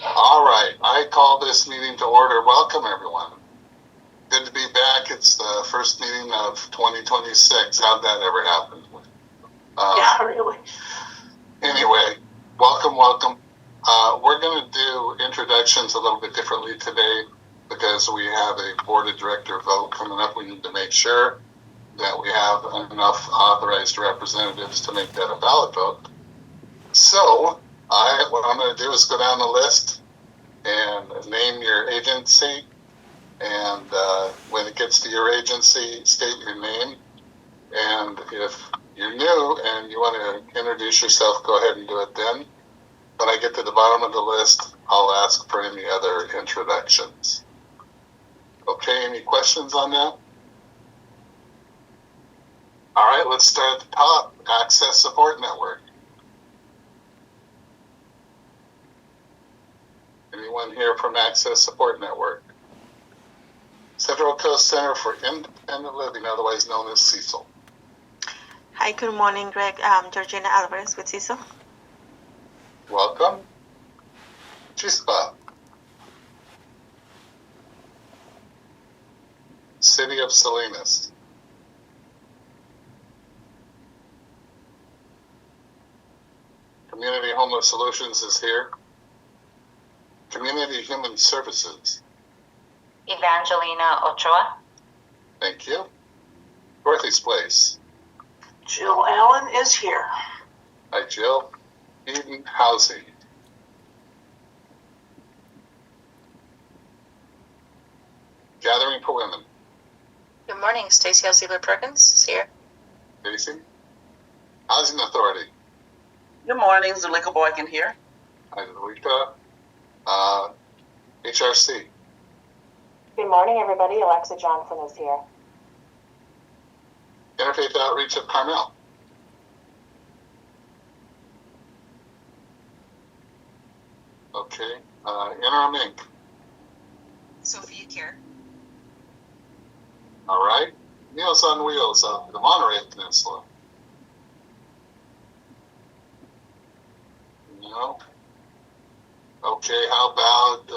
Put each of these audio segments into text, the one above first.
All right, I call this meeting to order. Welcome, everyone. Good to be back. It's the first meeting of 2026. How'd that ever happen? Yeah, really. Anyway, welcome. We're going to do introductions a little bit differently today because we have a board of director vote coming up. We need to make sure that we have enough authorized representatives to make that a ballot vote. So what I'm going to do is go down the list and name your agency. And when it gets to your agency, state your name. And if you're new and you want to introduce yourself, go ahead and do it then. When I get to the bottom of the list, I'll ask for any other introductions. Okay, any questions on that? All right, let's start at the top. Access Support Network. Anyone here from Access Support Network? Central Coast Center for Independent Living, otherwise known as CECL. Hi, good morning, Greg. Georgina Alvarez with CECL. Welcome. CHSP. City of Salinas. Community Homeless Solutions is here. Community Human Services. Evangelina Ochoa. Thank you. Dorothy's Place. Jill Allen is here. Hi, Jill. Eden Housing. Gathering for Women. Good morning, Stacey Alcibler Perkins is here. Stacy. Housing Authority. Good morning, Zulika Boykin here. Hi, Zulika. HRC. Good morning, everybody. Alexa Johnson is here. Interfaith Outreach of Carmel. Okay. Interim Inc. Sophia Care. All right. Meals on Wheels of the Monterey Peninsula. No. Okay, how about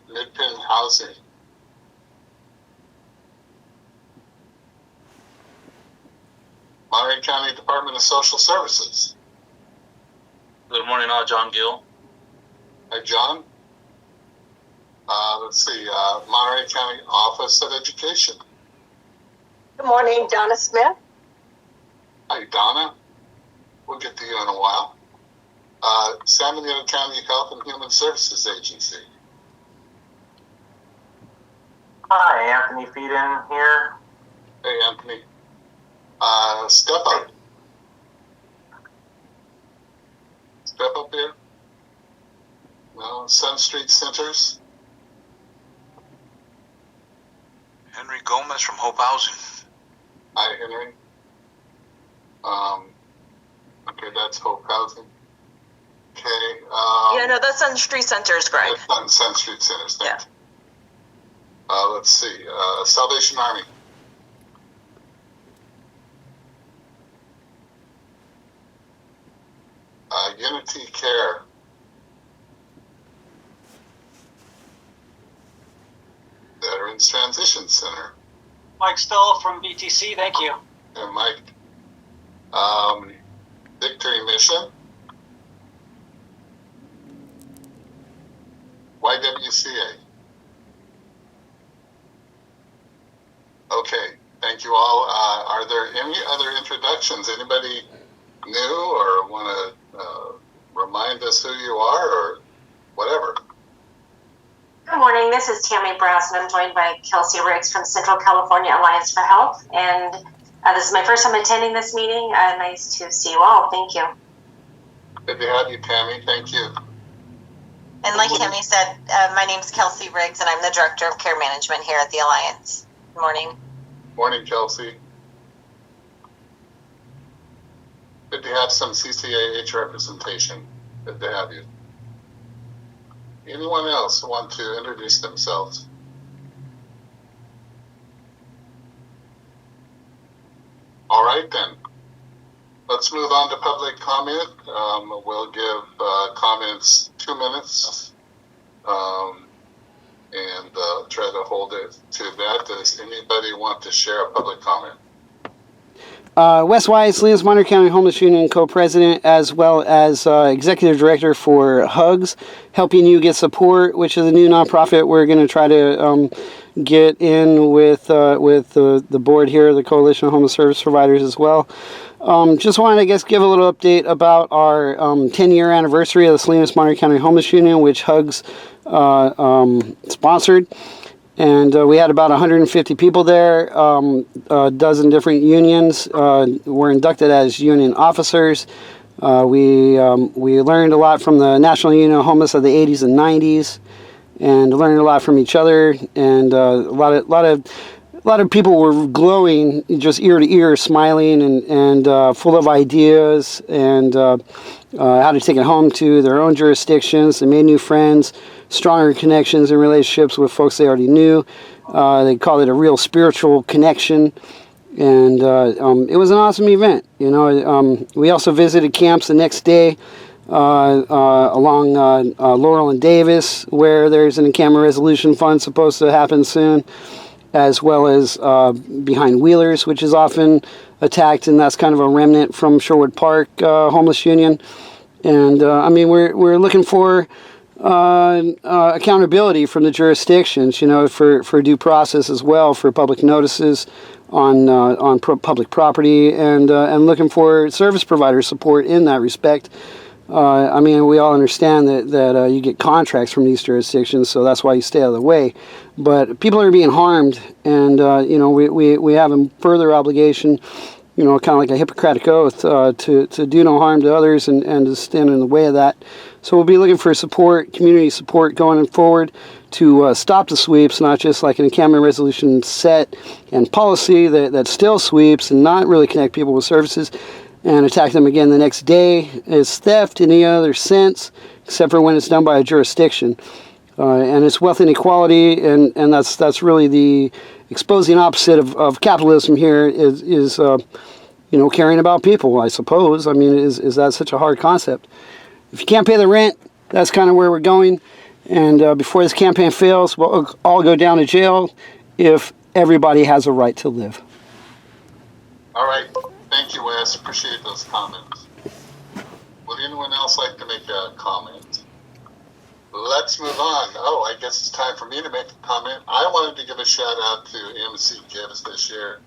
Midpin Housing? Monterey County Department of Social Services. Good morning, John Gill. Hi, John. Let's see, Monterey County Office of Education. Good morning, Donna Smith. Hi, Donna. We'll get to you in a while. San Benito County Health and Human Services Agency. Hi, Anthony Feeden here. Hey, Anthony. Step Up. Step Up here. No, Sun Street Centers. Henry Gomez from Hope Housing. Hi, Henry. Okay, that's Hope Housing. Okay. Yeah, no, that's on Street Centers, Greg. That's on Sun Street Centers. Yeah. Let's see. Salvation Army. Unity Care. Veterans Transition Center. Mike Stoll from BTC, thank you. And Mike. Victory Mission. YWCA. Okay, thank you all. Are there any other introductions? Anybody new or want to remind us who you are or whatever? Good morning. This is Tammy Brass, and I'm joined by Kelsey Riggs from Central California Alliance for Health. And this is my first time attending this meeting. Nice to see you all. Thank you. Good to have you, Tammy. Thank you. And like Tammy said, my name's Kelsey Riggs, and I'm the Director of Care Management here at the Alliance. Good morning. Morning, Kelsey. Good to have some CCAH representation. Good to have you. Anyone else want to introduce themselves? All right, then. Let's move on to public comment. We'll give comments 2 minutes. and try to hold it to that. Does anybody want to share a public comment? Wes Wise, Salinas Monterey County Homeless Union co-president, as well as executive director for HUGS, Helping You Get Support, which is a new nonprofit we're going to try to get in with the board here, the Coalition of Homeless Service Providers as well. Just wanted to, I guess, give a little update about our 10-year anniversary of the Salinas Monterey County Homeless Union, which HUGS sponsored. And we had about 150 people there, a dozen different unions were inducted as union officers. We learned a lot from the National Union of Homeless of the 80s and 90s, and learned a lot from each other. And a lot of people were glowing, just ear to ear, smiling and full of ideas and how to take it home to their own jurisdictions. They made new friends, stronger connections and relationships with folks they already knew. They called it a real spiritual connection, and it was an awesome event. You know, we also visited camps the next day along Laurel and Davis, where there's an Encampment Resolution Fund supposed to happen soon, as well as behind Wheelers, which is often attacked, and that's kind of a remnant from Sherwood Park Homeless Union. And I mean, we're looking for accountability from the jurisdictions, you know, for due process as well, for public notices on public property, and looking for service provider support in that respect. I mean, we all understand that you get contracts from these jurisdictions, so that's why you stay out of the way. But people are being harmed, and you know, we have a further obligation, you know, kind of like a Hippocratic oath, to do no harm to others and to stand in the way of that. So we'll be looking for support, community support going forward to stop the sweeps, not just like an encampment resolution set and policy that still sweeps and not really connect people with services and attack them again the next day as theft in any other sense, except for when it's done by a jurisdiction. And it's wealth inequality, and that's really the exposing opposite of capitalism here is you know, caring about people, I suppose. I mean, is that such a hard concept? If you can't pay the rent, that's kind of where we're going. And before this campaign fails, we'll all go down to jail if everybody has a right to live. All right. Thank you, Wes. Appreciate those comments. Would anyone else like to make a comment? Let's move on. Oh, I guess it's time for me to make a comment. I wanted to give a shout out to MC Gives this year.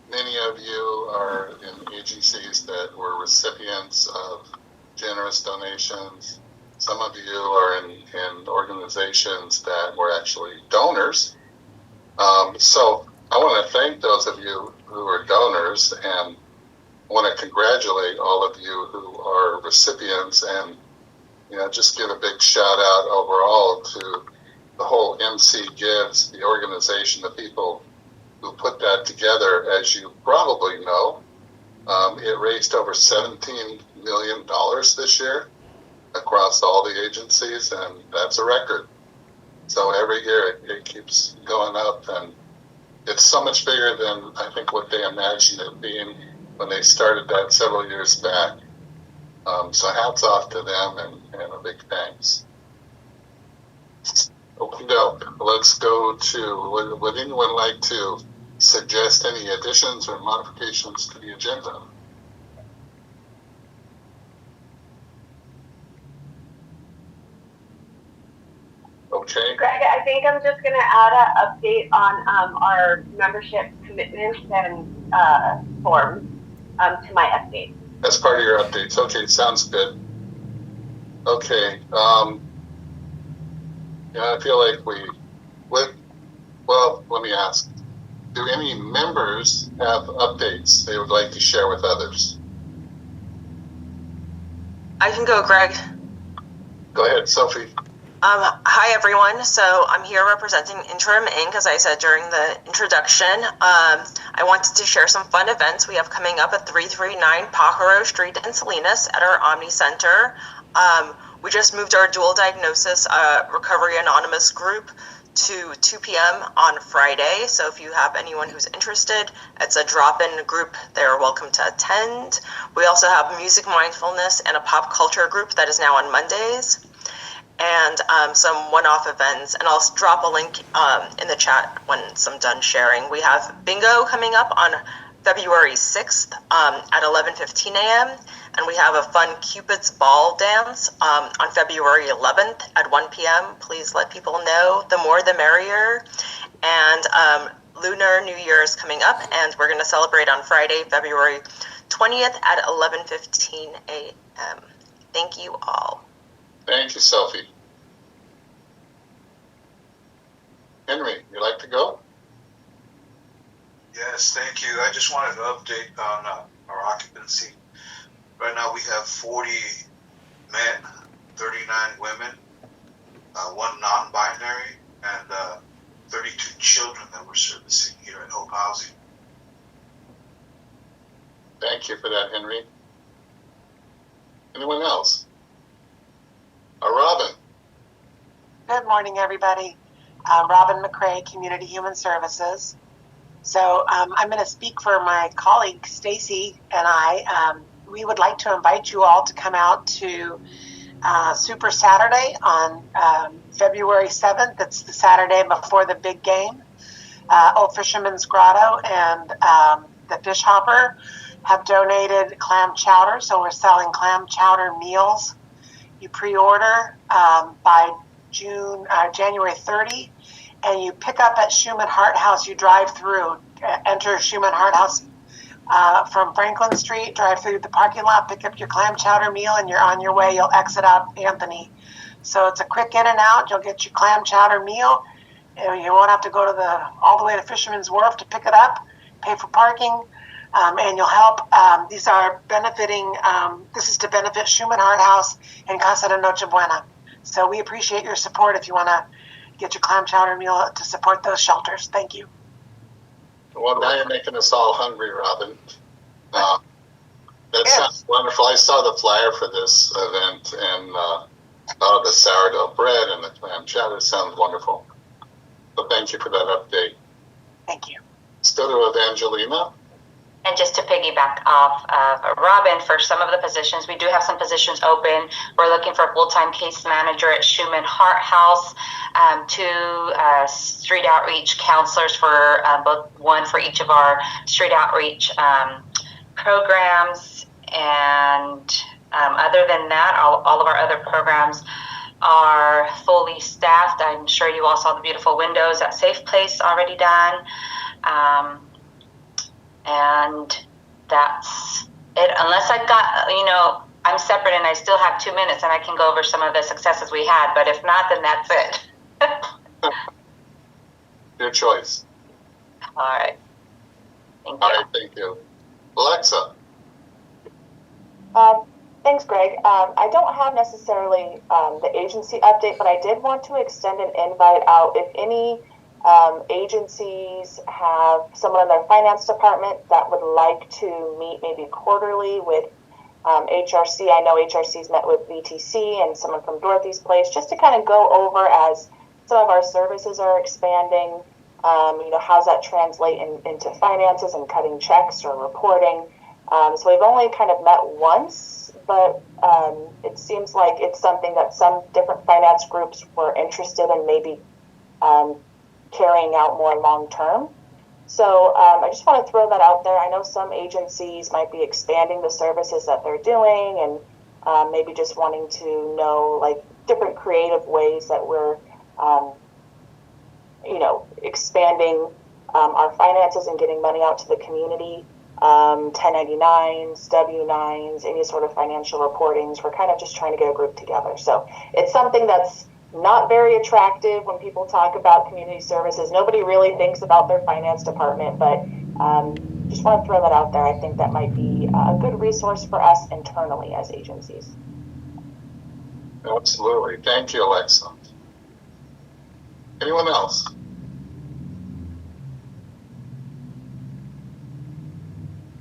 Many of you are in agencies that were recipients of generous donations. Some of you are in organizations that were actually donors. So I want to thank those of you who are donors, and want to congratulate all of you who are recipients, and you know, just give a big shout out overall to the whole MC Gives, the organization, the people who put that together. As you probably know, it raised over $17 million this year across all the agencies, and that's a record. So every year it keeps going up, and it's so much bigger than I think what they imagined it being when they started that several years back. So hats off to them, and a big thanks. Okay, let's go to, would anyone like to suggest any additions or modifications to the agenda? Okay. Greg, I think I'm just going to add an update on our membership commitments and forms to my update. As part of your updates. Okay, sounds good. Okay. Yeah, I feel like well, let me ask. Do any members have updates they would like to share with others? I can go, Greg. Go ahead, Sophie. Hi, everyone. So I'm here representing Interim Inc., as I said during the introduction. I wanted to share some fun events we have coming up at 339 Pajaro Street in Salinas at our Omni Center. We just moved our dual diagnosis Recovery Anonymous group to 2 p.m. on Friday. So if you have anyone who's interested, it's a drop-in group. They're welcome to attend. We also have music mindfulness and a pop culture group that is now on Mondays. and some one-off events. And I'll drop a link in the chat once I'm done sharing. We have bingo coming up on February 6th at 11:15 a.m. And we have a fun Cupid's Ball dance on February 11th at 1 p.m. Please let people know. The more the merrier. And Lunar New Year is coming up, and we're going to celebrate on Friday, February 20th at 11:15 a.m. Thank you all. Thank you, Sophie. Henry, you like to go? Yes, thank you. I just wanted to update on our occupancy. Right now we have 40 men, 39 women, one non-binary, and 32 children that we're servicing here at Hope Housing. Thank you for that, Henry. Anyone else? Robin. Good morning, everybody. Robin McCrae, Community Human Services. So I'm going to speak for my colleague Stacy and I. We would like to invite you all to come out to Super Saturday on February 7th. It's the Saturday before the big game. Old Fisherman's Grotto and the Fish Hopper have donated clam chowder, so we're selling clam chowder meals. You pre-order by January 30, and you pick up at Schumann Hart House. You drive through, enter Schumann Hart House from Franklin Street, drive through the parking lot, pick up your clam chowder meal, and you're on your way. You'll exit out Anthony. So it's a quick in and out. You'll get your clam chowder meal. You won't have to go to all the way to Fisherman's Wharf to pick it up, pay for parking, and you'll help. These are benefiting, this is to benefit Schumann Hart House and Casa de Noche Buena. So we appreciate your support if you want to get your clam chowder meal to support those shelters. Thank you. Well, now you're making us all hungry, Robin. That sounds wonderful. I saw the flyer for this event, and the sourdough bread and the clam chowder sounds wonderful. So thank you for that update. Thank you. Let's go to Evangelina. And just to piggyback off of Robin, for some of the positions, we do have some positions open. We're looking for a full-time case manager at Schumann Hart House, 2 street outreach counselors for one for each of our street outreach programs. And other than that, all of our other programs are fully staffed. I'm sure you all saw the beautiful windows at Safe Place already done. And that's it. Unless I've got, I'm separate and I still have 2 minutes and I can go over some of the successes we had. But if not, then that's it. Your choice. All right. Thank you. All right, thank you. Alexa. Thanks, Greg. I don't have necessarily the agency update, but I did want to extend an invite out. If any agencies have someone in their finance department that would like to meet maybe quarterly with HRC. I know HRC's met with VTC and someone from Dorothy's Place, just to kind of go over as some of our services are expanding, how's that translate into finances and cutting checks or reporting. So we've only kind of met once, but it seems like it's something that some different finance groups were interested in maybe carrying out more long-term. So I just want to throw that out there. I know some agencies might be expanding the services that they're doing and maybe just wanting to know like different creative ways that we're, expanding our finances and getting money out to the community. 1099s, W-9s, any sort of financial reportings. We're kind of just trying to get a group together. So it's something that's not very attractive when people talk about community services. Nobody really thinks about their finance department, but just want to throw that out there. I think that might be a good resource for us internally as agencies. Absolutely. Thank you, Alexa. Anyone else?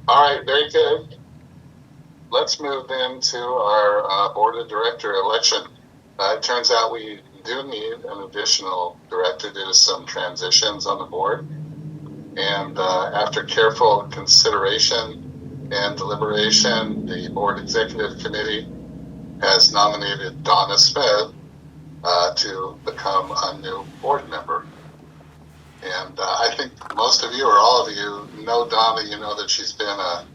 All right, very good. Let's move then to our board of director election. It turns out we do need an additional director due to some transitions on the board. And after careful consideration and deliberation, the board executive committee has nominated Donna Smith to become a new board member. And I think most of you, or all of you, know Donna. You know that she's been a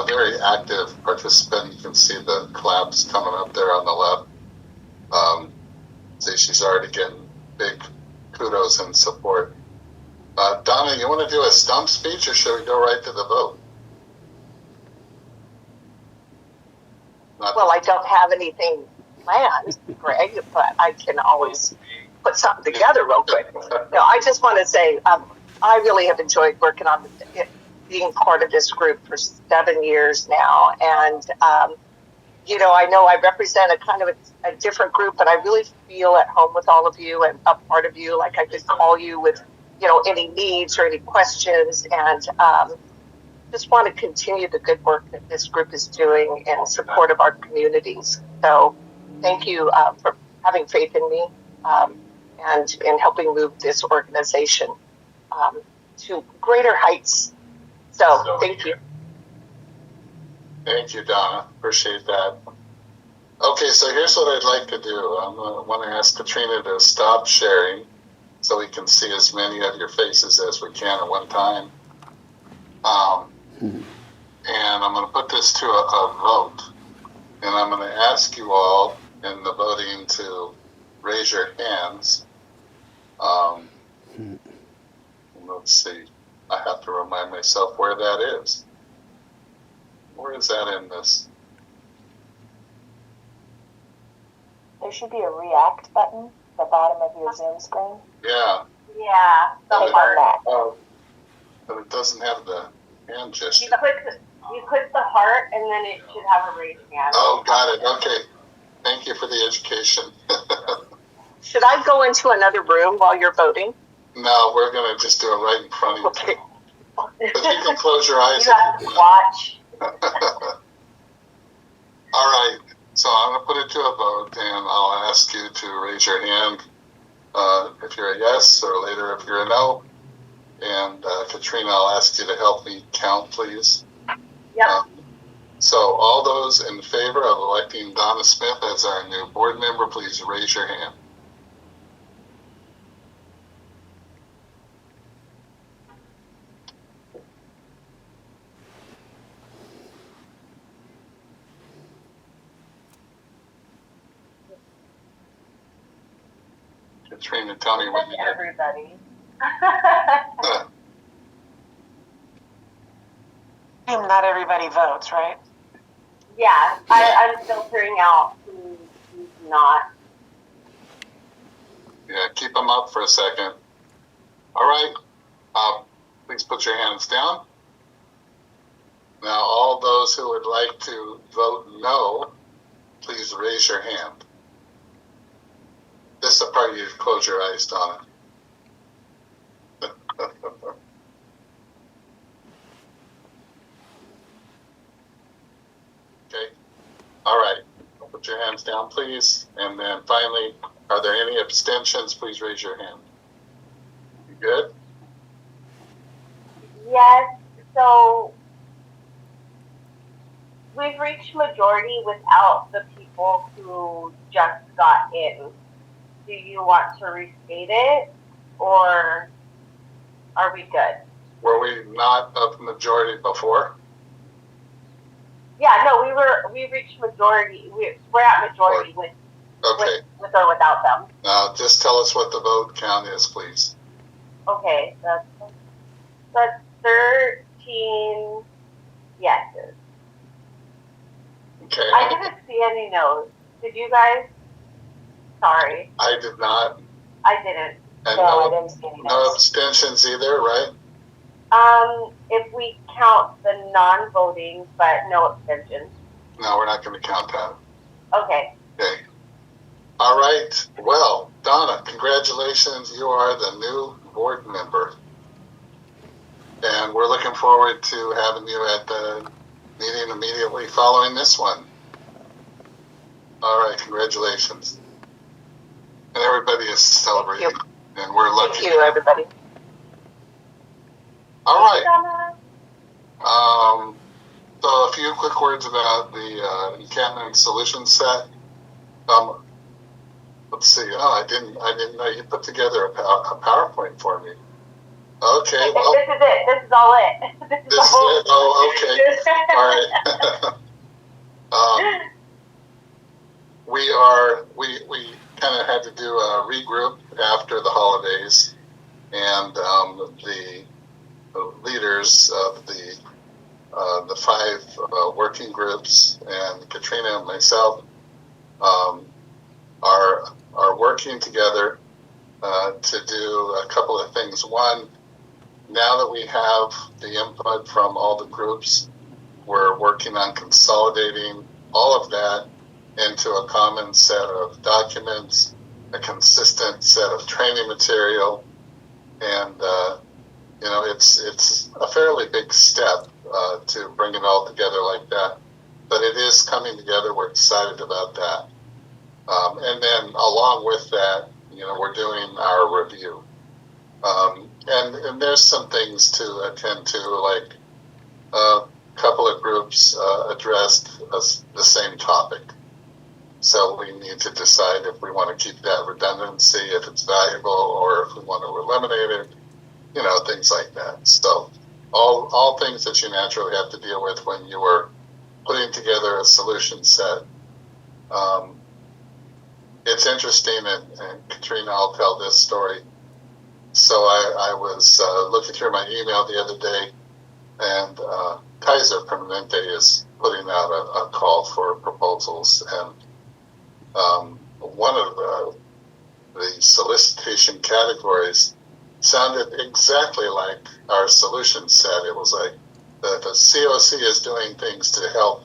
very active participant. You can see the claps coming up there on the left. See, she's already getting big kudos and support. Donna, you want to do a stump speech, or should we go right to the vote? Well, I don't have anything planned, Greg, but I can always put something together real quick. No, I just want to say I really have enjoyed working on being part of this group for 7 years now. And, I know I represent a kind of a different group, but I really feel at home with all of you and a part of you. Like I could call you with, any needs or any questions. And just want to continue the good work that this group is doing in support of our communities. So thank you for having faith in me and in helping move this organization to greater heights. So thank you. Thank you, Donna. Appreciate that. Okay, so here's what I'd like to do. I'm going to want to ask Katrina to stop sharing so we can see as many of your faces as we can at one time. And I'm going to put this to a vote. And I'm going to ask you all in the voting to raise your hands. Let's see. I have to remind myself where that is. Where is that in this? There should be a react button at the bottom of your Zoom screen. Yeah. Yeah, the Click on heart. that. Oh, but it doesn't have the hand gesture. You click the heart, and then it should have a raised hand. Oh, got it. Okay. Thank you for the education. Should I go into another room while you're voting? No, we're going to just do it right in front of you. Okay. But you can close your eyes. You have to watch. All right. So I'm going to put it to a vote, and I'll ask you to raise your hand if you're a yes, or later if you're a no. And Katrina, I'll ask you to help me count, please. Yep. So all those in favor of electing Donna Smith as our new board member, please raise your hand. Katrina, tell me when you're... Everybody. Not everybody votes, right? Yeah, I'm filtering out who's not. Yeah, keep them up for a second. All right. Please put your hands down. Now, all those who would like to vote no, please raise your hand. This is the part you close your eyes, Donna. Okay. All right. Put your hands down, please. And then finally, are there any abstentions? Please raise your hand. You good? Yes, so we've reached majority without the people who just got in. Do you want to restate it, or are we good? Were we not of majority before? Yeah, no, we reached majority. We're at majority with Okay. with or without them. Now, just tell us what the vote count is, please. Okay, that's 13 yeses. Okay. I didn't see any no's. Did you guys? Sorry. I did not. I didn't. And No, I didn't see any no no's. abstentions either, right? If we count the non-voting, but no abstentions. No, we're not going to count that. Okay. Okay. All right. Well, Donna, congratulations. You are the new board member. And we're looking forward to having you at the meeting immediately following this one. All right. Congratulations. And everybody is celebrating. And we're lucky. Thank you, everybody. All right. Donna. So a few quick words about the Encampment solution set. Let's see. Oh, I didn't know you put together a PowerPoint for me. Okay, well. This is it. This is all it. This is it? Oh, okay. All right. We kind of had to do a regroup after the holidays, and the leaders of the 5 working groups and Katrina and myself are working together to do a couple of things. One, now that we have the input from all the groups, we're working on consolidating all of that into a common set of documents, a consistent set of training material, and it's a fairly big step to bring it all together like that. But it is coming together. We're excited about that. And then along with that, we're doing our review. And there's some things to attend to, like a couple of groups addressed the same topic. So we need to decide if we want to keep that redundancy, if it's valuable, or if we want to eliminate it, things like that. So all things that you naturally have to deal with when you are putting together a solution set. It's interesting, and Katrina, I'll tell this story. So I was looking through my email the other day, and Kaiser Permanente is putting out a call for proposals, and one of the solicitation categories sounded exactly like our solution set. It was like the COC is doing things to help,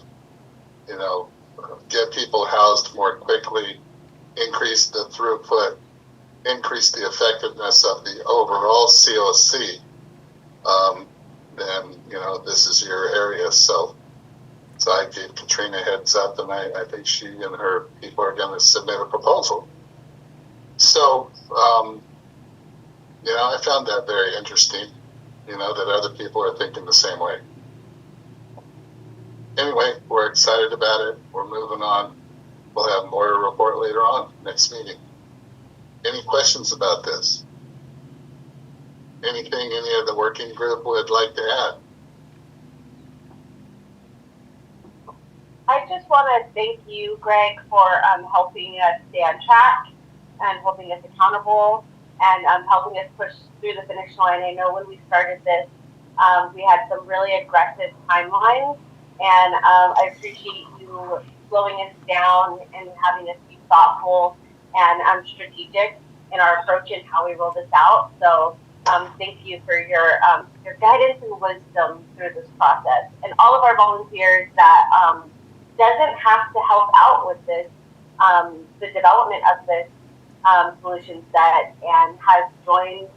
get people housed more quickly, increase the throughput, increase the effectiveness of the overall COC. Then this is your area. So I gave Katrina a heads up, and I think she and her people are going to submit a proposal. So, I found that very interesting, that other people are thinking the same way. Anyway, we're excited about it. We're moving on. We'll have more to report later on, next meeting. Any questions about this? Anything any of the working group would like to add? I just want to thank you, Greg, for helping us stay on track and holding us accountable and helping us push through the finish line. I know when we started this, we had some really aggressive timelines, and I appreciate you slowing us down and having us be thoughtful and strategic in our approach and how we roll this out. So thank you for your guidance and wisdom through this process. And all of our volunteers that doesn't have to help out with this, the development of this solution set, and has joined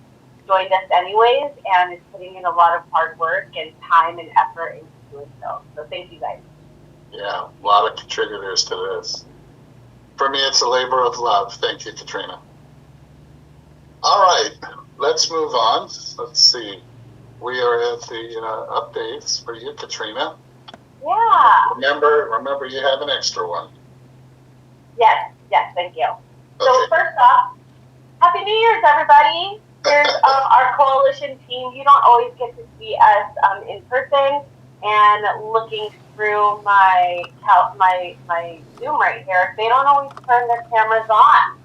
us anyways, and is putting in a lot of hard work and time and effort into doing so. So thank you guys. Yeah, a lot of contributors to this. For me, it's a labor of love. Thank you, Katrina. All right, let's move on. Let's see. We are at the updates for you, Katrina. Yeah. Remember, you have an extra one. Yes, thank you. Okay. So first off, Happy New Year's, everybody. Here's our coalition team. You don't always get to see us in person, and looking through my Zoom right here, they don't always turn their cameras on.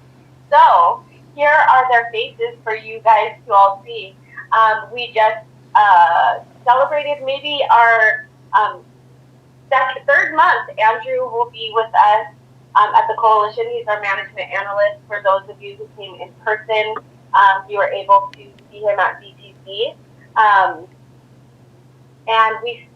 So here are their faces for you guys to all see. We just celebrated maybe our third month. Andrew will be with us at the coalition. He's our management analyst. For those of you who came in person, you were able to see him at BTC. And we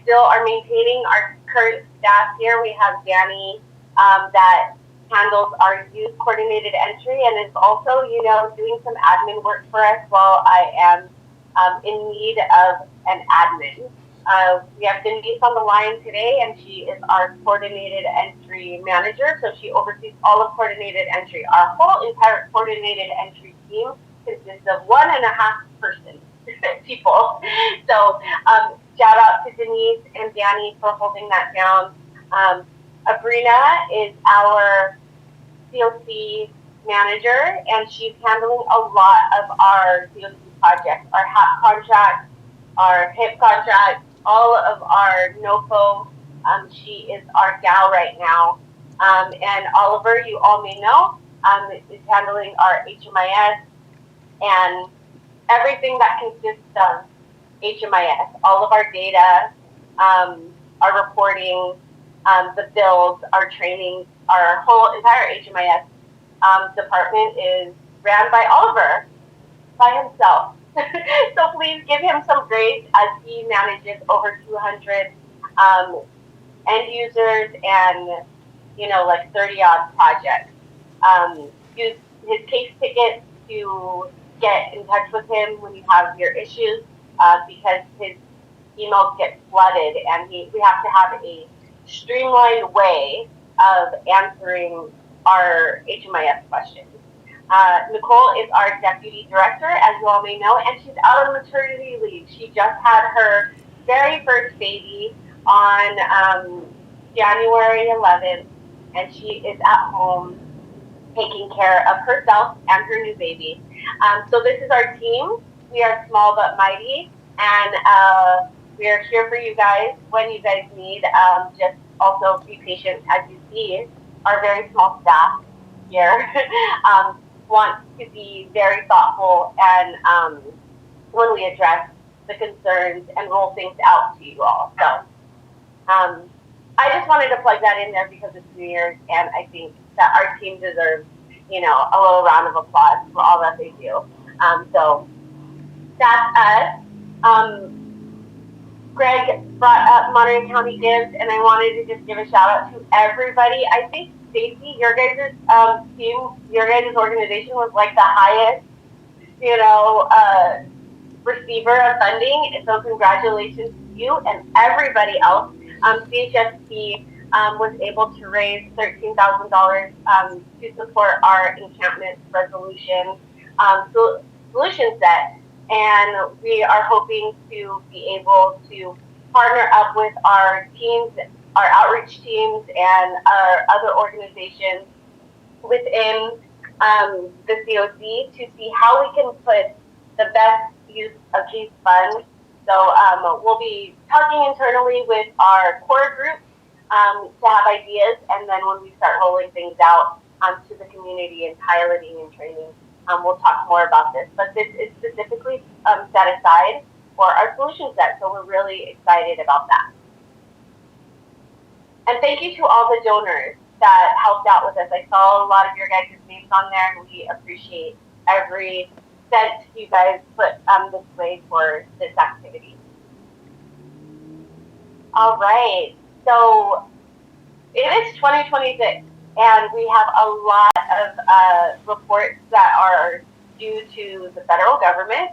still are maintaining our current staff here. We have Danny that handles our youth coordinated entry and is also, doing some admin work for us while I am in need of an admin. We have Denise on the line today, and she is our coordinated entry manager, so she oversees all of coordinated entry. Our whole entire coordinated entry team consists of 1.5 person people. So shout out to Denise and Danny for holding that down. Abrina is our COC manager, and she's handling a lot of our COC projects, our HAP contracts, our HIP contracts, all of our NOFO. She is our gal right now. And Oliver, you all may know, is handling our HMIS and everything that consists of HMIS, all of our data, our reporting, the bills, our training, our whole entire HMIS department is ran by Oliver, by himself. So please give him some grace as he manages over 200 end users and, like 30 odd projects. Use his case tickets to get in touch with him when you have your issues, because his emails get flooded, and we have to have a streamlined way of answering our HMIS questions. Nicole is our deputy director, as you all may know, and she's out on maternity leave. She just had her very first baby on January 11th, and she is at home taking care of herself and her new baby. So this is our team. We are small but mighty, and we are here for you guys when you guys need. Just also be patient as you see our very small staff here want to be very thoughtful and when we address the concerns and roll things out to you all. So I just wanted to plug that in there because it's New Year's, and I think that our team deserves, a little round of applause for all that they do. So that's us. Greg brought up Monterey County Gives, and I wanted to just give a shout out to everybody. I think Stacy, your guys' team, your guys' organization was like the highest, receiver of funding. And so congratulations to you and everybody else. CHSP was able to raise $13,000 to support our Encampment resolution solution set. And we are hoping to be able to partner up with our teams, our outreach teams, and our other organizations within the COC to see how we can put the best use of these funds. So we'll be talking internally with our core group to have ideas, and then when we start rolling things out to the community and piloting and training, we'll talk more about this. But this is specifically set aside for our solution set, so we're really excited about that. And thank you to all the donors that helped out with us. I saw a lot of your guys' names on there, and we appreciate every cent you guys put this way for this activity. All right, so it is 2026, and we have a lot of reports that are due to the federal government,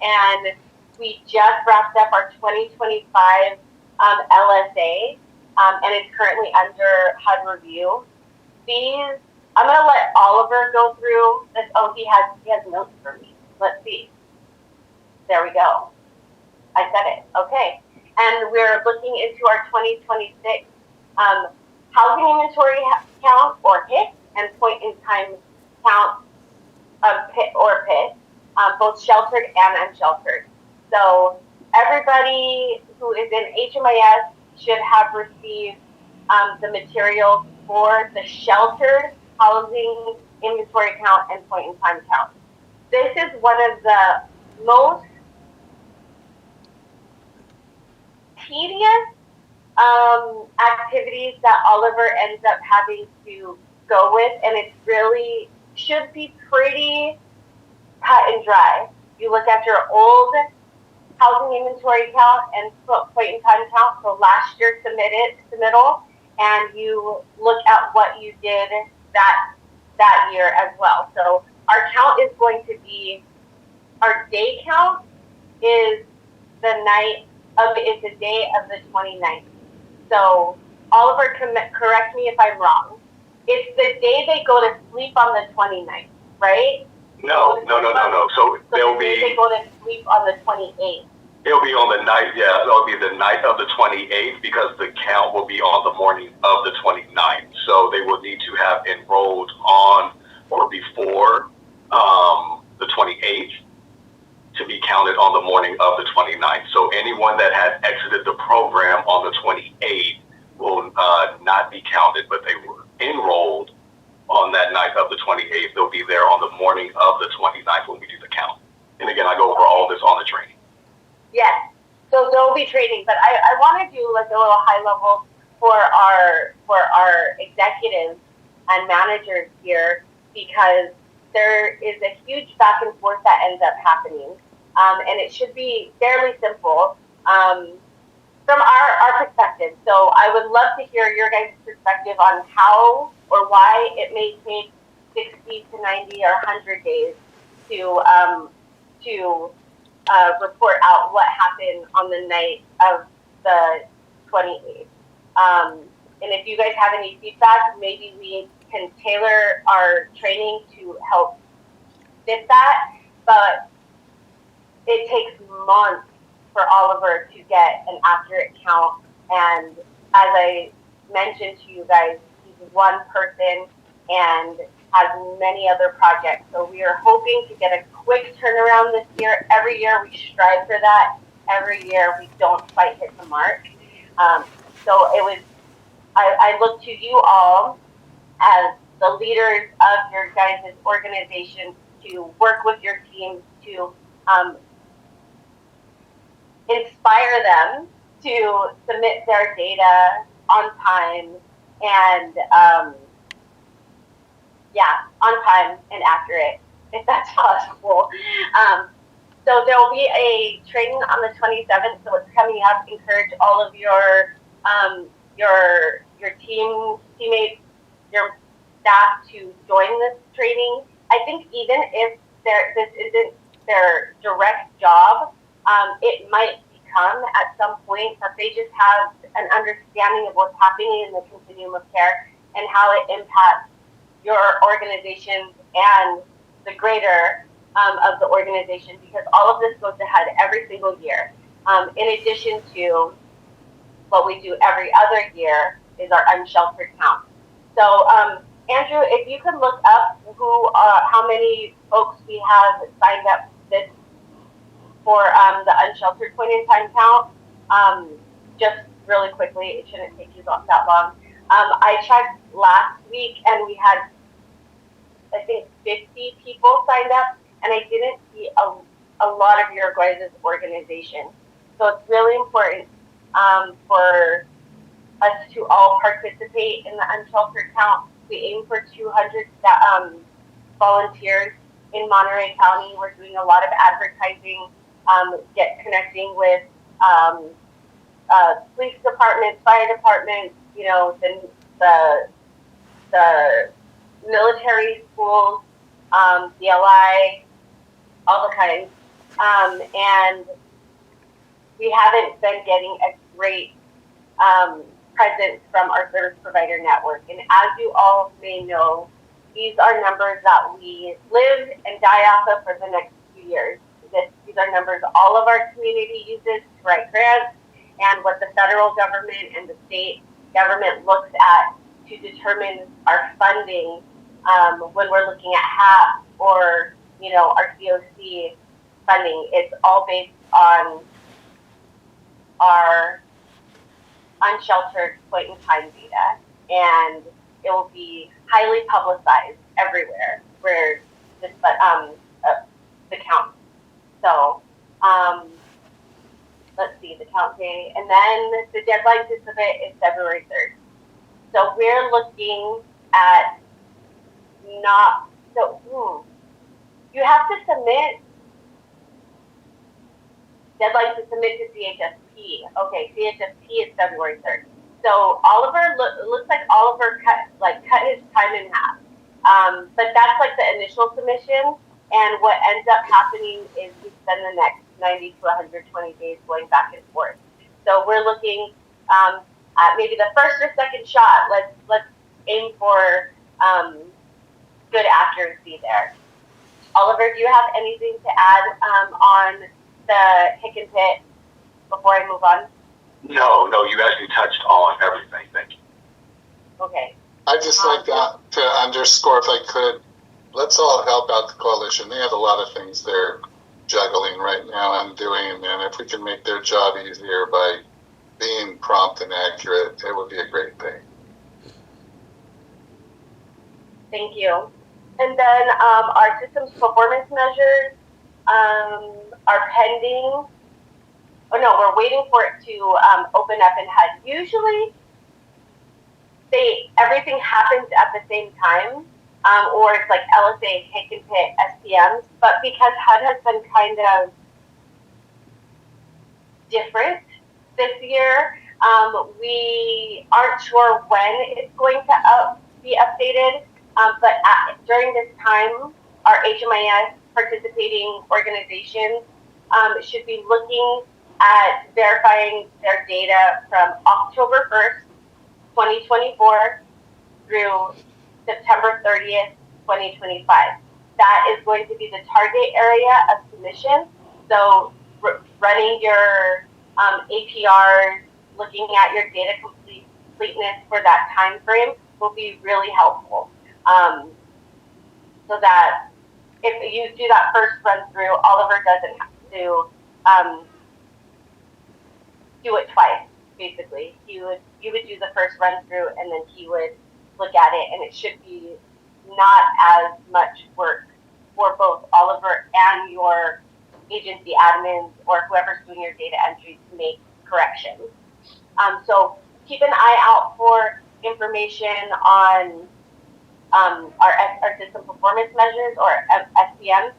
and we just wrapped up our 2025 LSA, and it's currently under HUD review. These, I'm going to let Oliver go through this. Oh, he has notes for me. Let's see. There we go. I said it. Okay. And we're looking into our 2026 housing inventory count, or HIT, and point-in-time count of PIT or PIT, both sheltered and unsheltered. So everybody who is in HMIS should have received the materials for the sheltered housing inventory count and point-in-time count. This is one of the most tedious activities that Oliver ends up having to go with, and it really should be pretty cut and dry. You look at your old housing inventory count and point-in-time count, so last year's submittal, and you look at what you did that year as well. So our count is going to be, our day count is the day of the 29th. So Oliver, correct me if I'm wrong. It's the day they go to sleep on the 29th, right? No. So they'll be. They go to sleep on the 28th. It'll be on the night, yeah, it'll be the night of the 28th because the count will be on the morning of the 29th. So they will need to have enrolled on or before the 28th to be counted on the morning of the 29th. So anyone that has exited the program on the 28th will not be counted, but they were enrolled on that night of the 28th. They'll be there on the morning of the 29th when we do the count. And again, I go over all this on the training. Yes. So there will be training, but I want to do like a little high level for our executives and managers here, because there is a huge back and forth that ends up happening, and it should be fairly simple from our perspective. So I would love to hear your guys' perspective on how or why it may take 60 to 90 or 100 days to report out what happened on the night of the 28th. And if you guys have any feedback, maybe we can tailor our training to help fit that. But it takes months for Oliver to get an accurate count. And as I mentioned to you guys, he's one person and has many other projects. So we are hoping to get a quick turnaround this year. Every year we strive for that. Every year we don't quite hit the mark. So it was, I look to you all as the leaders of your guys' organization to work with your teams to inspire them to submit their data on time and on time and accurate, if that's possible. So there will be a training on the 27th, so it's coming up. Encourage all of your teammates, your staff to join this training. I think even if this isn't their direct job, it might become at some point that they just have an understanding of what's happening in the continuum of care and how it impacts your organization and the greater of the organization, because all of this goes ahead every single year. In addition to what we do every other year is our unsheltered count. So, Andrew, if you could look up how many folks we have signed up this for the unsheltered point in time count, just really quickly, it shouldn't take you that long. I checked last week and we had, I think, 50 people signed up, and I didn't see a lot of your guys' organization. So it's really important for us to all participate in the unsheltered count. We aim for 200 volunteers in Monterey County. We're doing a lot of advertising, connecting with police departments, fire departments, the military schools, DLI, all the kinds. And we haven't been getting a great presence from our service provider network. And as you all may know, these are numbers that we live and die off of for the next few years. These are numbers all of our community uses to write grants, and what the federal government and the state government looks at to determine our funding when we're looking at HAP or our COC funding. It's all based on our unsheltered point in time data, and it will be highly publicized everywhere where this the count. So let's see, the count day, and then the deadline to submit is February 3rd. So we're looking at you have to submit, deadline to submit to CHSP. Okay, CHSP is February 3rd. So Oliver, looks like Oliver cut his time in half. But that's like the initial submission, and what ends up happening is we spend the next 90 to 120 days going back and forth. So we're looking at maybe the first or second shot. Let's aim for good accuracy there. Oliver, do you have anything to add on the Hick and Pit before I move on? No, you actually touched on everything. Thank you. Okay. I'd just like to underscore, if I could, let's all help out the coalition. They have a lot of things they're juggling right now and doing, and if we can make their job easier by being prompt and accurate, it would be a great thing. Thank you. And then our systems performance measures are pending. Oh no, we're waiting for it to open up in HUD. Usually, everything happens at the same time, or it's like LSA, Hick and Pit, SPMs. But because HUD has been kind of different this year, we aren't sure when it's going to be updated. But during this time, our HMIS participating organizations should be looking at verifying their data from October 1st, 2024 through September 30th, 2025. That is going to be the target area of submission. So running your APRs, looking at your data completeness for that time frame will be really helpful. So that if you do that first run through, Oliver doesn't have to do it twice. Basically, you would do the first run through, and then he would look at it, and it should be not as much work for both Oliver and your agency admins or whoever's doing your data entry to make corrections. So keep an eye out for information on our system performance measures, or SPMs,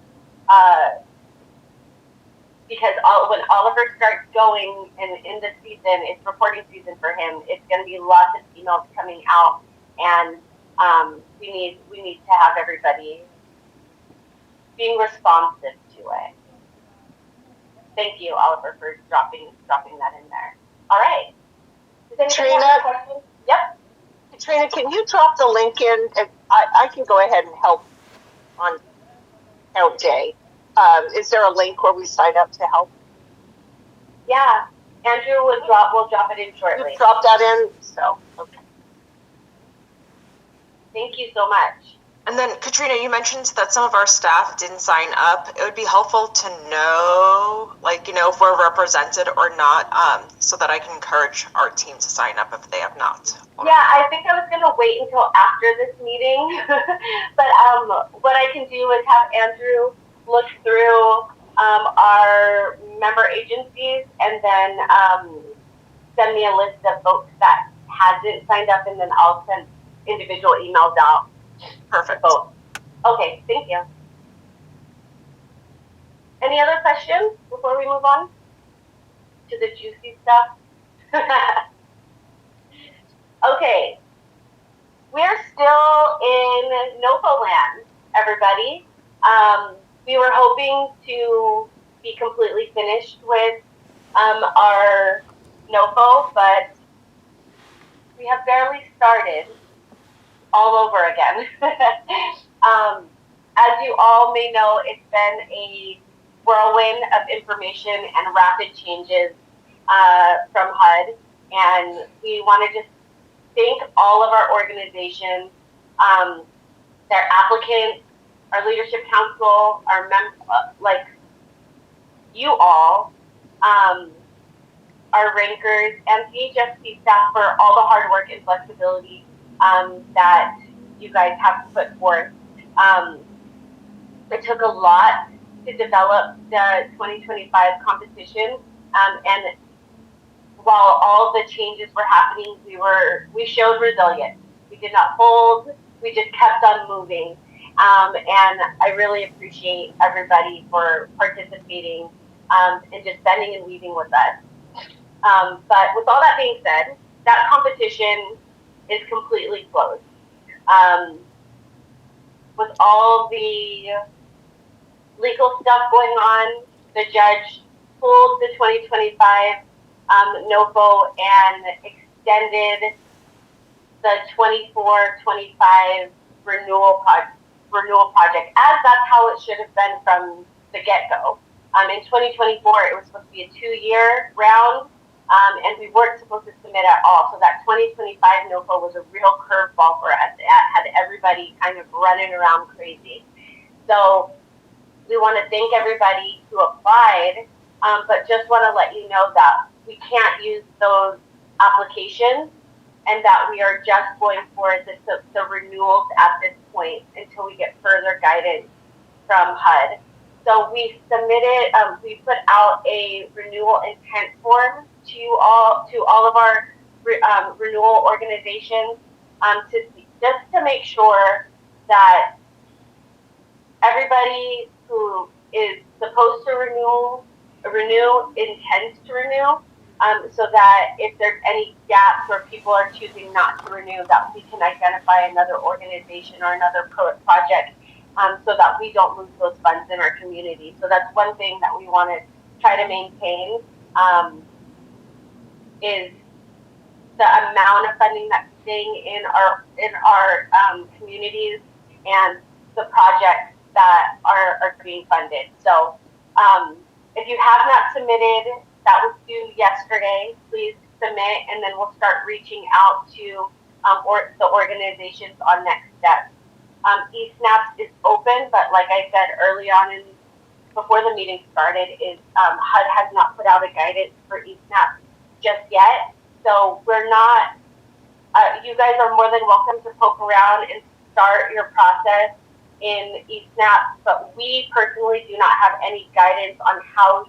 because when Oliver starts going in this season, it's reporting season for him. It's going to be lots of emails coming out, and we need to have everybody being responsive to it. Thank you, Oliver, for dropping that in there. All right. Does anybody have any questions? Yep. Katrina, can you drop the link in? And I can go ahead and help on count day. Is there a link where we sign up to help? Yeah, Andrew will drop it in shortly. You drop that in, so okay. Thank you so much. And then, Katrina, you mentioned that some of our staff didn't sign up. It would be helpful to know, if we're represented or not, so that I can encourage our team to sign up if they have not. Yeah, I think I was going to wait until after this meeting. But what I can do is have Andrew look through our member agencies, and then send me a list of folks that hasn't signed up, and then I'll send individual emails out. Perfect. Both. Okay, thank you. Any other questions before we move on to the juicy stuff? Okay, we're still in NOFO land, everybody. We were hoping to be completely finished with our NOFO, but we have barely started all over again. As you all may know, it's been a whirlwind of information and rapid changes from HUD, and we want to just thank all of our organizations, their applicants, our leadership council, our you all, our rankers, and CHSP staff for all the hard work and flexibility that you guys have put forth. It took a lot to develop the 2025 competition, and while all the changes were happening, we showed resilience. We did not fold. We just kept on moving. And I really appreciate everybody for participating and just bending and weaving with us. But with all that being said, that competition is completely closed. With all the legal stuff going on, the judge pulled the 2025 NOFO and extended the 24-25 renewal project, as that's how it should have been from the get-go. In 2024, it was supposed to be a 2-year round, and we weren't supposed to submit at all. So that 2025 NOFO was a real curveball for us. It had everybody kind of running around crazy. So we want to thank everybody who applied, but just want to let you know that we can't use those applications and that we are just going for the renewals at this point until we get further guidance from HUD. So we submitted, we put out a renewal intent form to all of our renewal organizations just to make sure that everybody who is supposed to renew intends to renew, so that if there's any gaps or people are choosing not to renew, that we can identify another organization or another project, so that we don't lose those funds in our community. So that's one thing that we want to try to maintain, is the amount of funding that's staying in our communities and the projects that are being funded. So if you have not submitted, that was due yesterday, please submit, and then we'll start reaching out to the organizations on next steps. eSNAPS is open, but like I said early on before the meeting started, HUD has not put out a guidance for eSNAPS just yet. So we're not, you guys are more than welcome to poke around and start your process in eSNAPS, but we personally do not have any guidance on how,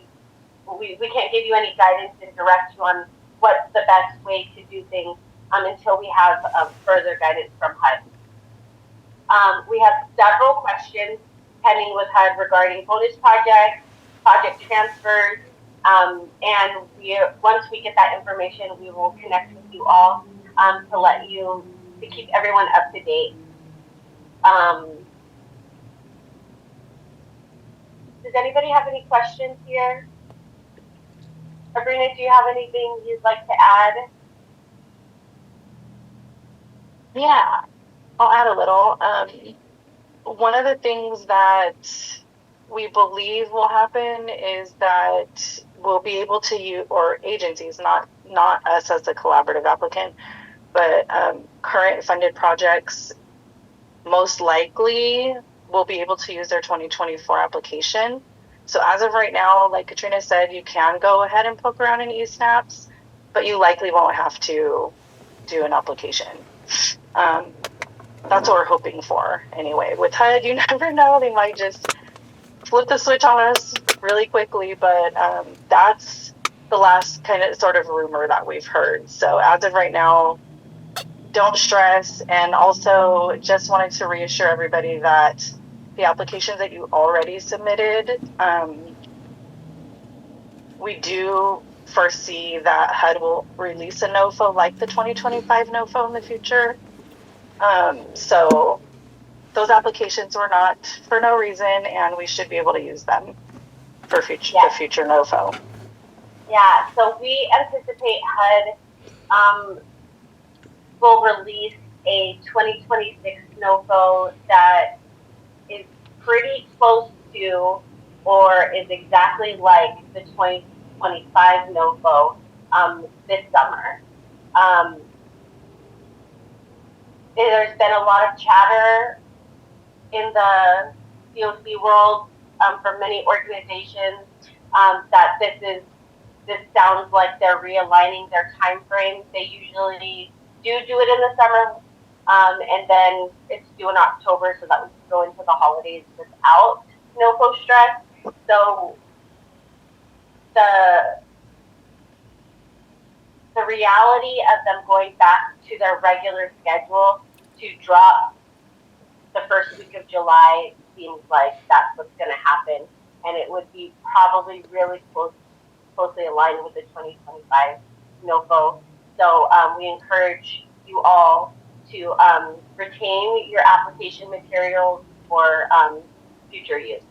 we can't give you any guidance and direct you on what's the best way to do things until we have further guidance from HUD. We have several questions pending with HUD regarding bonus projects, project transfers, and once we get that information, we will connect with you all to keep everyone up to date. Does anybody have any questions here? Sabrina, do you have anything you'd like to add? Yeah, I'll add a little. One of the things that we believe will happen is that we'll be able to use, or agencies, not us as a collaborative applicant, but current funded projects most likely will be able to use their 2024 application. So as of right now, like Katrina said, you can go ahead and poke around in eSNAPS, but you likely won't have to do an application. That's what we're hoping for anyway. With HUD, you never know, they might just flip the switch on us really quickly, but that's the last kind of sort of rumor that we've heard. So as of right now, don't stress. And also just wanted to reassure everybody that the applications that you already submitted, we do foresee that HUD will release a NOFO like the 2025 NOFO in the future. So those applications were not for no reason, and we should be able to use them for the future NOFO. Yeah, so we anticipate HUD will release a 2026 NOFO that is pretty close to or is exactly like the 2025 NOFO this summer. There's been a lot of chatter in the COC world from many organizations that this sounds like they're realigning their time frame. They usually do it in the summer, and then it's due in October so that we can go into the holidays without NOFO stress. So the reality of them going back to their regular schedule to drop the first week of July seems like that's what's going to happen, and it would be probably really closely aligned with the 2025 NOFO. So we encourage you all to retain your application materials for future use.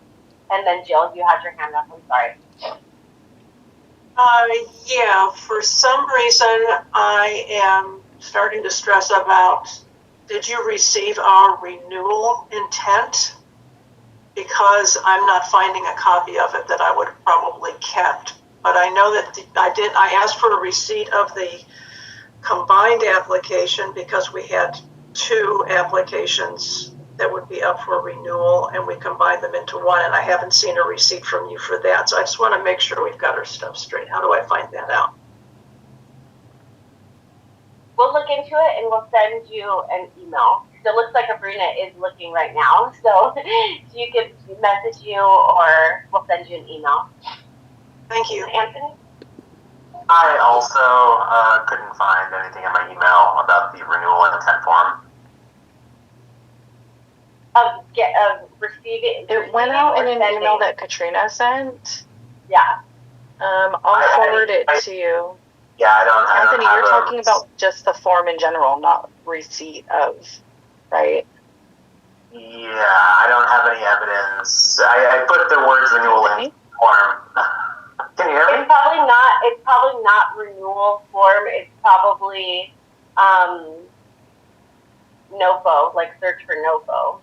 And then Jill, you had your hand up, I'm sorry. Yeah, for some reason I am starting to stress about, did you receive our renewal intent? Because because I'm not finding a copy of it that I would have probably kept. But I know that I asked for a receipt of the combined application because we had 2 applications that would be up for renewal, and we combined them into one, and I haven't seen a receipt from you for that. So I just want to make sure we've got our stuff straight. How do I find that out? We'll look into it and we'll send you an email. So it looks like Sabrina is looking right now, so you can message you or we'll send you an email. Thank you. Anthony? I also couldn't find anything in my email about the renewal intent form. Receive it. It went out in an email that Katrina sent. Yeah. I'll forward it to you. Yeah, I don't Anthony, have you're talking about just the form in general, not receipt of, right? Yeah, I don't have any evidence. I put the words renewal in form. Can you hear me? It's probably not renewal form. It's probably NOFO, like search for NOFO.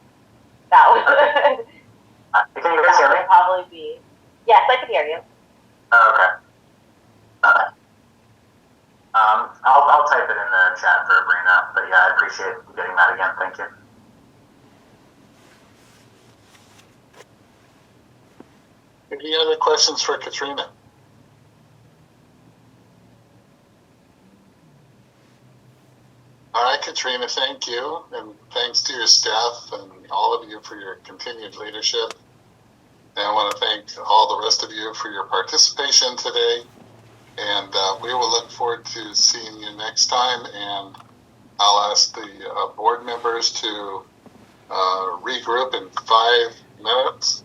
That would. Can you guys hear me? Probably be. Yes, I can hear you. Okay. I'll type it in the chat for Sabrina, but yeah, I appreciate you getting that again. Thank you. Any other questions for Katrina? All right, Katrina, thank you. And thanks to your staff and all of you for your continued leadership. And I want to thank all the rest of you for your participation today. And we will look forward to seeing you next time. And I'll ask the board members to regroup in 5 minutes,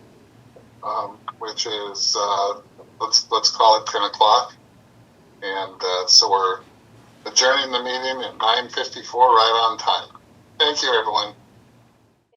which is, let's call it 10 o'clock. And so we're adjourning the meeting at 9:54, right on time. Thank you, everyone.